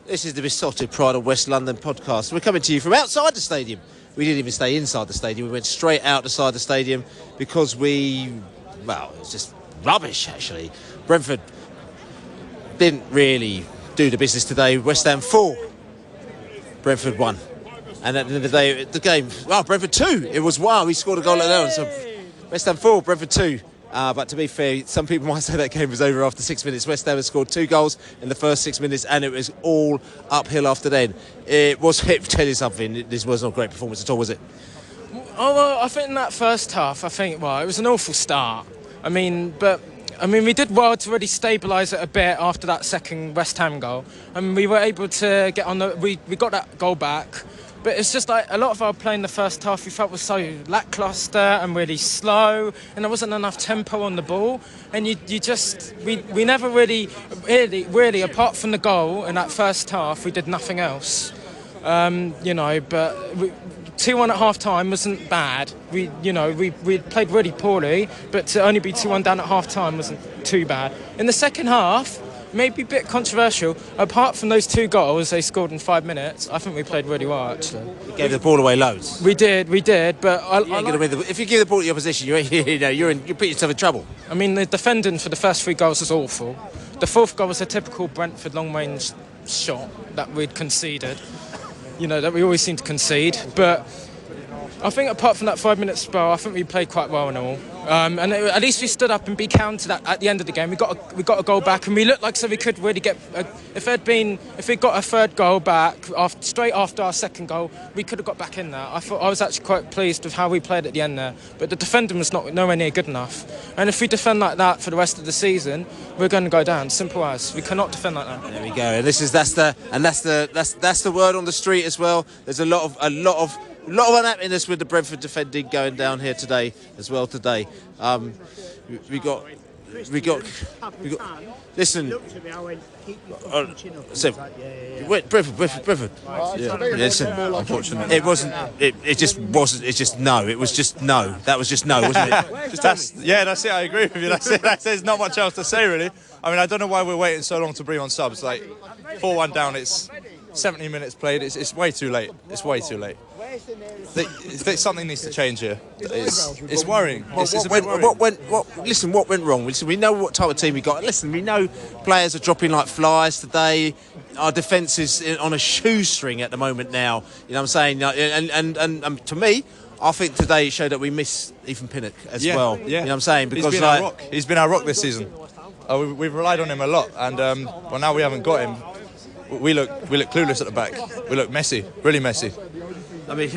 This is the Besotted Pride of West London podcast. We're coming to you from outside the stadium. We didn't even stay inside the stadium. We went straight out the side of the stadium because it's just rubbish, actually. Brentford didn't really do the business today. West Ham 4, Brentford 1. And at the end of the day, the game, Brentford 2. It was we scored a goal at that one. So West Ham 4, Brentford 2. But to be fair, some people might say that game was over after 6 minutes. West Ham had scored 2 goals in the first 6 minutes, and it was all uphill after then. Tell you something, this was not a great performance at all, was it? Oh, well, I think in that first half, it was an awful start. We did well to really stabilise it a bit after that second West Ham goal. We were able to get on we got that goal back. But it's just like a lot of our play in the first half we felt was so lacklustre and really slow, and there wasn't enough tempo on the ball. And we never really, apart from the goal in that first half, we did nothing else. But 2-1 at half time wasn't bad. We played really poorly, but to only be 2-1 down at half time wasn't too bad. In the second half, maybe a bit controversial. Apart from those 2 goals they scored in 5 minutes, I think we played really well, actually. You gave the ball away loads. We did, but if you give the ball to your opposition, you put yourself in trouble. The defending for the first 3 goals was awful. The 4th goal was a typical Brentford long-range shot that we'd conceded. That we always seem to concede. But I think apart from that 5-minute spell, I think we played quite well and all. At least we stood up and be counted at the end of the game. We got a goal back, and we looked like we could really get. If we got a third goal back straight after our second goal, we could have got back in there. I was actually quite pleased with how we played at the end there. But the defending was nowhere near good enough. And if we defend like that for the rest of the season, we're going to go down. Simple as. We cannot defend like that. There we go. And that's the word on the street as well. There's a lot of unhappiness with the Brentford defending going down here today as well. We got. Listen. Brentford. Yeah. Listen. Unfortunately, it wasn't. It just wasn't. It's just no. It was just no. That was just no, wasn't it? That's it. I agree with you. That's it. There's not much else to say, really. I don't know why we're waiting so long to bring on subs. 4-1 down. It's 70 minutes played. It's way too late. It's way too late. Something needs to change here. It's worrying. What went wrong? Listen, we know what type of team we got. Listen, we know players are dropping like flies today. Our defence is on a shoestring at the moment now. You know what I'm saying? And to me, I think today showed that we miss Ethan Pinnock as well. Yeah. You know what I'm saying? Because he's been our rock this season. We've relied on him a lot, and now we haven't got him. We look clueless at the back. We look messy, really messy. But we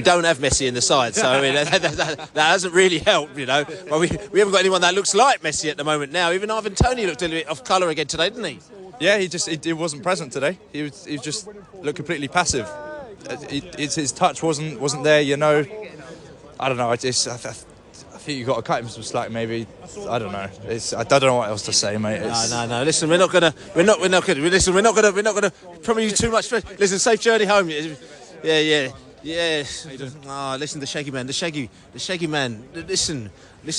don't have Messi in the side, so that hasn't really helped, But we haven't got anyone that looks like Messi at the moment now. Even Ivan Toney looked a little bit off colour again today, didn't he? Yeah, he wasn't present today. He just looked completely passive. His touch wasn't there, I don't know. I think you've got to cut him some slack, maybe. I don't know. I don't know what else to say, mate. No. Listen, we're not gonna promise you too much. Listen, safe journey home. Yeah. Listen, the shaggy man. Listen.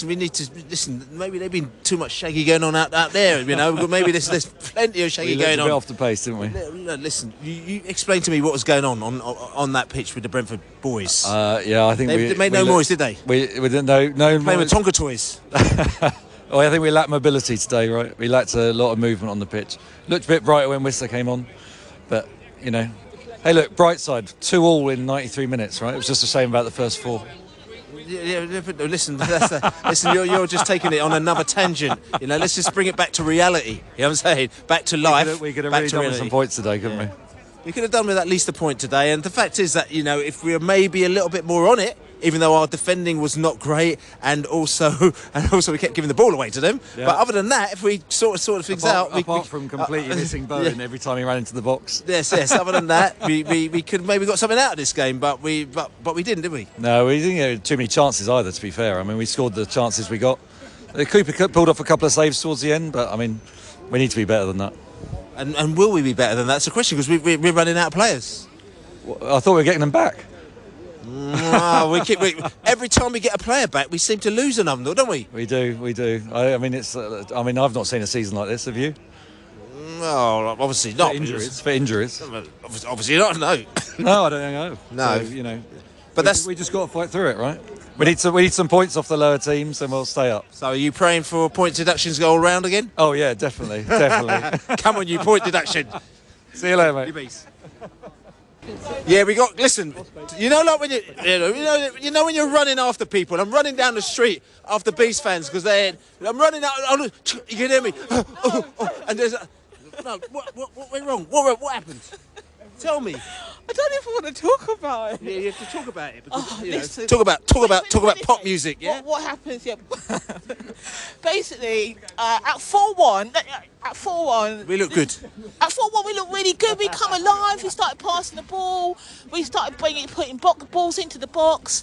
We need to listen. Maybe there's been too much shaggy going on out there. Maybe there's plenty of shaggy going on. We off the pace, didn't we? Listen, you explain to me what was going on that pitch with the Brentford boys. I think they made no noise, did they? We didn't know. No playing with Tonka toys. Well, I think we lacked mobility today, right? We lacked a lot of movement on the pitch. Looked a bit brighter when Whistler came on, but Hey, look, bright side, 2-2 in 93 minutes, right? It was just a shame about the first 4. Listen, you're just taking it on another tangent. Let's just bring it back to reality. You know what I'm saying? Back to life. We could have really done with some points today, couldn't we? We could have done with at least a point today. And the fact is that, if we were maybe a little bit more on it, even though our defending was not great, and also we kept giving the ball away to them. Yeah. But other than that, if we sort of things apart from completely missing Bowen every time he ran into the box. Yes. Other than that, we could maybe got something out of this game, but we didn't, did we? No, we didn't get too many chances either. To be fair, we scored the chances we got. Cooper pulled off a couple of saves towards the end, but we need to be better than that. And will we be better than that? That's a question, because we're running out of players. I thought we were getting them back. Every time we get a player back, we seem to lose another, don't we? We do. I've not seen a season like this. Have you? Oh, obviously not. For injuries. Obviously not. No. No, I don't know. No. So, But we just got to fight through it, right? We need some points off the lower teams, and we'll stay up. So, are you praying for point deductions to go all round again? Oh yeah, definitely. Come on, you point deduction. See you later, mate. Yeah, we got. Listen, like when when you're running after people. I'm running down the street after Beast fans because I'm running out. You can hear me. And there's. No, what went wrong? What happened? Tell me. I don't even want to talk about it. Yeah, you have to talk about it. Because, listen, talk about pop music. Yeah. What happens? Yeah. Basically, at 4-1, We look good. At 4-1, we look really good. We come alive. We started passing the ball. We started putting balls into the box.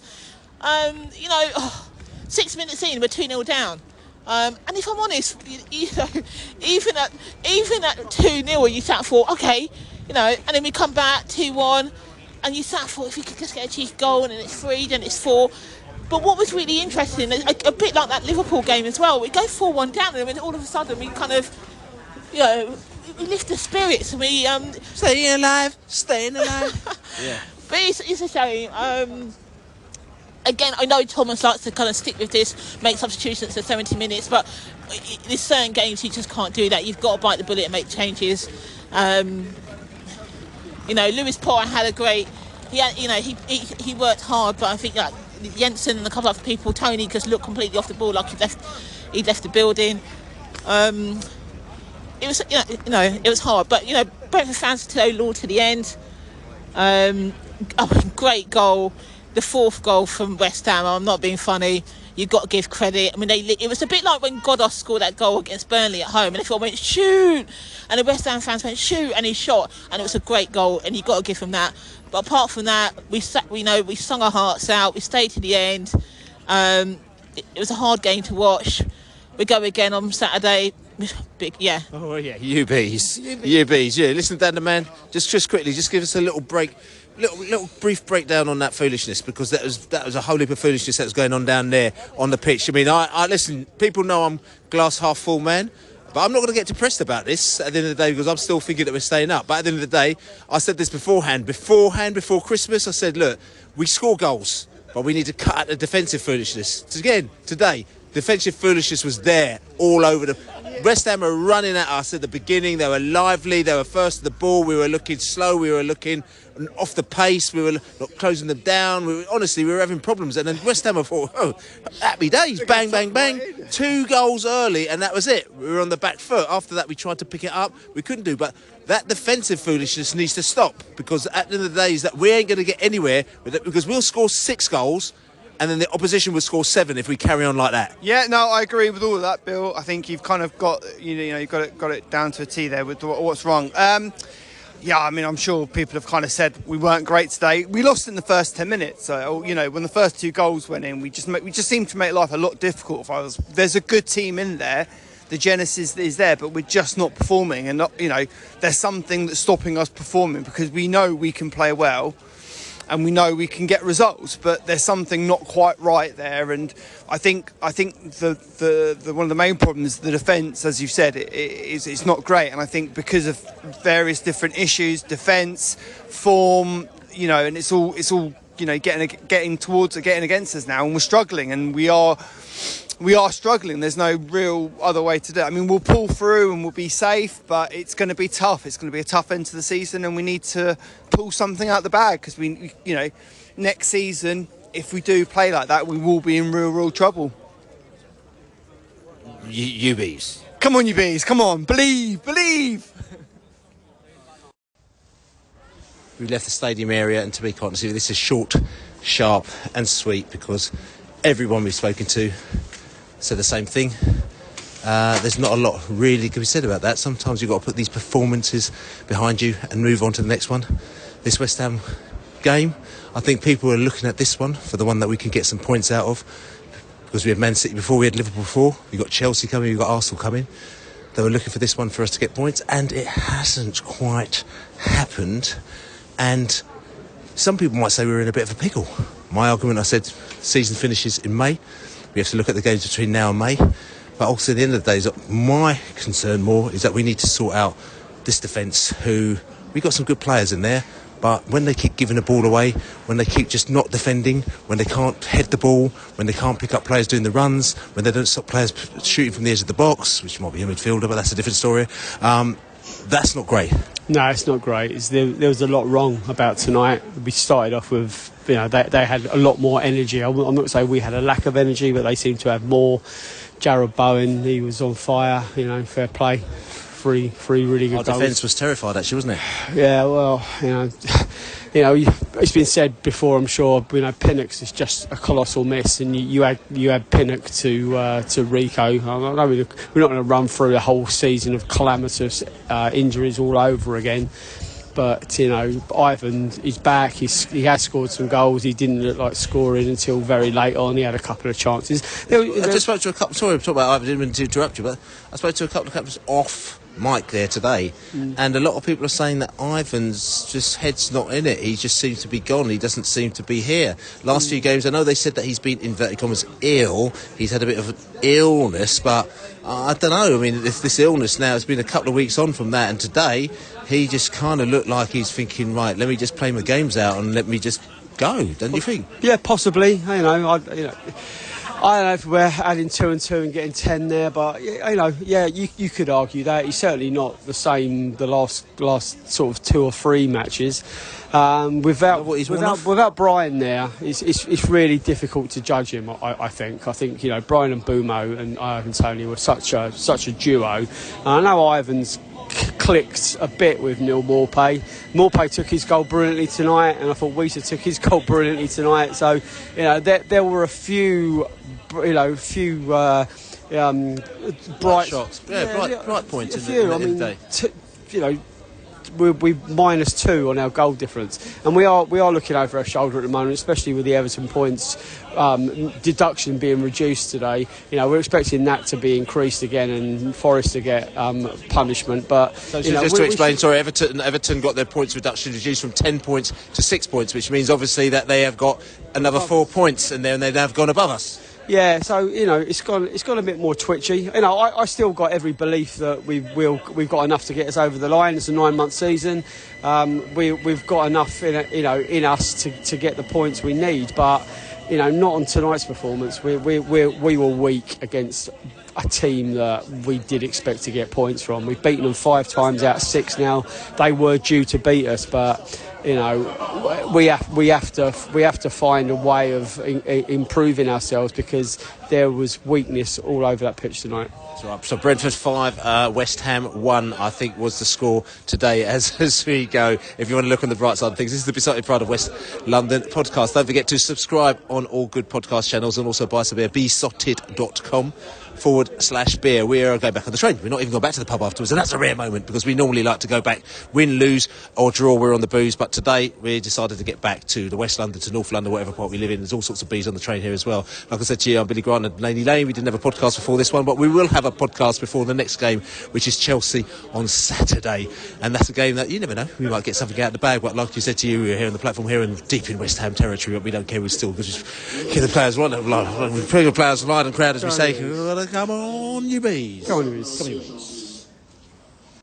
6 minutes in, we're 2-0 down. And if I'm honest, even at 2-0, you sat for okay, and then we come back 2-1, and you sat for if you could just get a cheeky goal, and then it's 3, then it's 4. But what was really interesting, a bit like that Liverpool game as well, we go 4-1 down, and then all of a sudden we kind of, we lift the spirits, and we Staying alive. Yeah. But it's a shame. Again, I know Thomas likes to kind of stick with this, make substitutions at 70 minutes, but there's certain games you just can't do that. You've got to bite the bullet and make changes. Lewis Potter had a great. He worked hard, but I think like Jensen and a couple of other people, Tony just looked completely off the ball, like he left the building. It was it was hard, but Brentford fans to low to the end. Great goal. The fourth goal from West Ham, I'm not being funny, you've got to give credit. I mean, it was a bit like when Godos scored that goal against Burnley at home, and everyone went, shoot! And the West Ham fans went, shoot! And he shot, and it was a great goal, and you've got to give him that. But apart from that, we sung our hearts out, we stayed to the end. It was a hard game to watch. We go again on Saturday. Yeah. Oh, yeah, UBs. Yeah, listen, Dan the man, just quickly, just give us a little break. Little brief breakdown on that foolishness, because that was a whole heap of foolishness that was going on down there on the pitch. I mean, I listen, people know I'm glass half full man, but I'm not going to get depressed about this at the end of the day, because I'm still thinking that we're staying up. But at the end of the day, I said this before Christmas, I said, look, we score goals, but we need to cut out the defensive foolishness. Again, today, defensive foolishness was there all over the... West Ham were running at us at the beginning. They were lively. They were first to the ball. We were looking slow. We were looking off the pace. We were not closing them down. We were having problems. And then West Ham thought, oh, happy days. Bang, bang, bang. 2 goals early, and that was it. We were on the back foot. After that, we tried to pick it up. We couldn't do. But that defensive foolishness needs to stop, because at the end of the day, is that we ain't going to get anywhere with it, because we'll score 6 goals. And then the opposition will score 7 if we carry on like that. Yeah, no, I agree with all of that, Bill. I think you've kind of got, you've got it down to a T there with what's wrong. Yeah, I mean, I'm sure people have kind of said we weren't great today. We lost in the first 10 minutes. So, when the first 2 goals went in, we just seemed to make life a lot difficult for us. There's a good team in there. The genesis is there, but we're just not performing, and there's something that's stopping us performing, because we know we can play well. And we know we can get results, but there's something not quite right there. And I think the one of the main problems, the defence, as you said, it's not great. And I think because of various different issues, defence, form, and it's all getting against us now, and we're struggling, and we are struggling. There's no real other way to do it. I mean, we'll pull through and we'll be safe, but it's going to be tough. It's going to be a tough end to the season, and we need to pull something out the bag, because next season, if we do play like that, we will be in real trouble. You bees. Come on, you bees. Come on. Believe. We left the stadium area, and to be quite honest with you, this is short, sharp and sweet, because everyone we've spoken to said the same thing. There's not a lot really can be said about that. Sometimes you've got to put these performances behind you and move on to the next one. This West Ham game, I think people are looking at this one for the one that we can get some points out of, because we had Man City before, we had Liverpool before, we've got Chelsea coming, we've got Arsenal coming. They were looking for this one for us to get points, and it hasn't quite happened. And some people might say we're in a bit of a pickle. My argument, I said, season finishes in May. We have to look at the games between now and May. But also at the end of the day, my concern more is that we need to sort out this defence, who we got some good players in there. But when they keep giving the ball away, when they keep just not defending, when they can't head the ball, when they can't pick up players doing the runs, when they don't stop players shooting from the edge of the box, which might be a midfielder, but that's a different story. That's not great. No, it's not great. There was a lot wrong about tonight. We started off with, they had a lot more energy. I'm not saying we had a lack of energy, but they seemed to have more. Jared Bowen, he was on fire. Fair play. Three really good goals. Our defence was terrified, actually, wasn't it? Yeah, well, it's been said before, I'm sure. Pinnock's is just a colossal miss, and you had Pinnock to Rico. I know we're not going to run through the whole season of calamitous injuries all over again. But Ivan is back. He has scored some goals. He didn't look like scoring until very late on. He had a couple of chances. I just spoke to a couple. Sorry, I'm talking about Ivan. I didn't mean to interrupt you, but I spoke to a couple of captains off mic there today, and a lot of people are saying that Ivan's just head's not in it. He just seems to be gone. He doesn't seem to be here. Last few games, I know they said that he's been, inverted commas, ill. He's had a bit of an illness, but I don't know. I mean, this illness now has been a couple of weeks on from that, and today he just kind of looked like he's thinking, right, let me just play my games out and let me just go. Don't you think? Yeah, possibly. I don't know if we're adding 2 and 2 and getting 10 there, but you could argue that he's certainly not the same the last sort of 2 or 3 matches. Without Brian there, it's really difficult to judge him. I think Brian and Bumo and Ivan Toney were such a duo. And I know Ivan's clicked a bit with Neil Maupay. Maupay took his goal brilliantly tonight, and I thought Wieser took his goal brilliantly tonight. So there were a few bright shots, bright points in the day. We're -2 on our goal difference, and we are looking over our shoulder at the moment, especially with the Everton points deduction being reduced today. We're expecting that to be increased again and Forest to get punishment. But just to explain, Everton got their points reduction reduced from 10 points to 6 points, which means obviously that they have got another 4 points, and then they've now gone above us. Yeah, so it's gone a bit more twitchy. I still got every belief that we've got enough to get us over the line. It's a 9-month season. We've got enough in us to get the points we need, but not on tonight's performance. We were weak against a team that we did expect to get points from. We've beaten them 5 times out of 6 now. They were due to beat us, but we have to find a way of improving ourselves, because there was weakness all over that pitch tonight. So Brentford 5, West Ham 1, I think, was the score today as we go. If you want to look on the bright side of things, this is the Besotted Pride of West London podcast. Don't forget to subscribe on all good podcast channels, and also buy some beer, besotted.com/beer. We are going back on the train. We're not even going back to the pub afterwards, and that's a rare moment, because we normally like to go back, win, lose or draw, we're on the booze. But today we decided to get back to the West London, to North London, whatever part we live in. There's all sorts of bees on the train here as well. Like I said to you, I'm Billy Grant and Laney Lane. We didn't have a podcast before this one, but we will have a podcast before the next game, which is Chelsea on Saturday. And that's a game that you never know, we might get something out of the bag. But like you said to you, we're here on the platform here and deep in West Ham territory, but we don't care. We still just get the players right. We bring the players light and crowd, as we say. Come on, you bees. Come on, you bees.